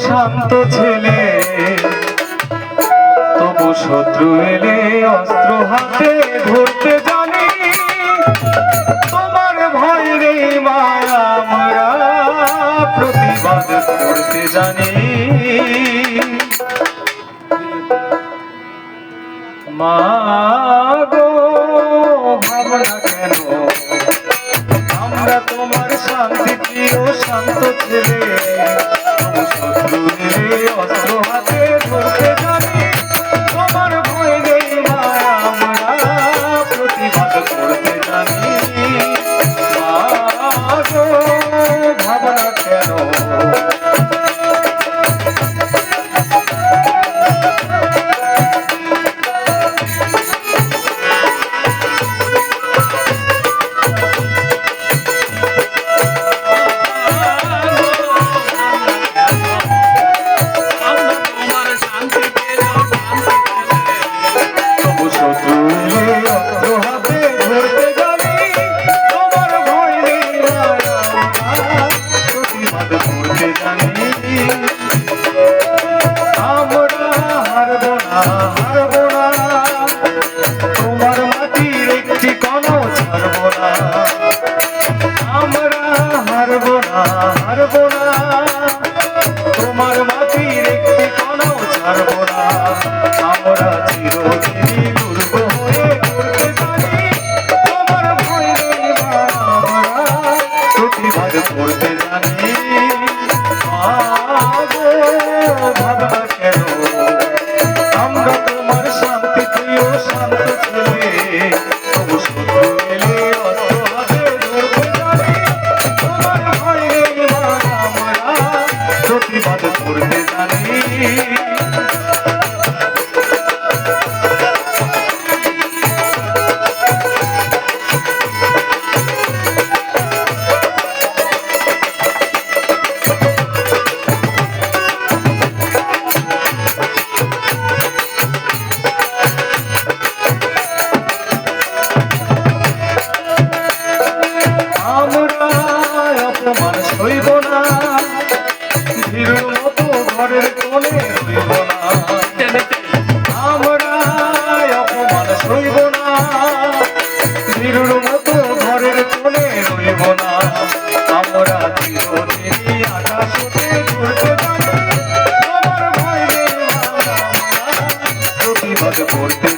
শান্ত ছেলে, তবু শত্রু এলে অস্ত্র হাতে ধরতে জানি। তোমার ভয় নেই মায়া, আমরা প্রতিবাদ করতে জানি। মা গো ভাবনা কেন, আমরা তোমার শান্তি প্রিয় শান্ত ছেলে, শত্রু এলে অস্ত্র হাতে ধরতে জানি। তোমার ভয় নেই মায়া, আমরা প্রতিবাদ করতে জানি। মা গো ভাবনা কেন, তোমার মাটির একটি কণাও ছাড়ব না। আমরা চিরদিনই দুর্গ হয়ে করতে পারি। তোমার ভয় নেই মা, আমরা প্রতিবাদ করতে জানি। মা গো ভাবনা কেন, আমরা তোমার শান্তি প্রিয় শান্ত ছেলে, তবু শত্রু এলে অস্ত্র হাতে ধরতে জানি। তোমার ভয় নেই মা, আমরা প্রতিবাদ করতে জানি। অপমান সইব না, ভীরুর মতো ঘরের কোণে রইব না। আমরা অপমান সইব না, ভীরুর মতো ঘরের কোণে রইব না। আমরা চিরদিনই আকাশ হতে ঘুরতে জানি। তোমার ভয় নেই, আমরা প্রতিবাদ করতে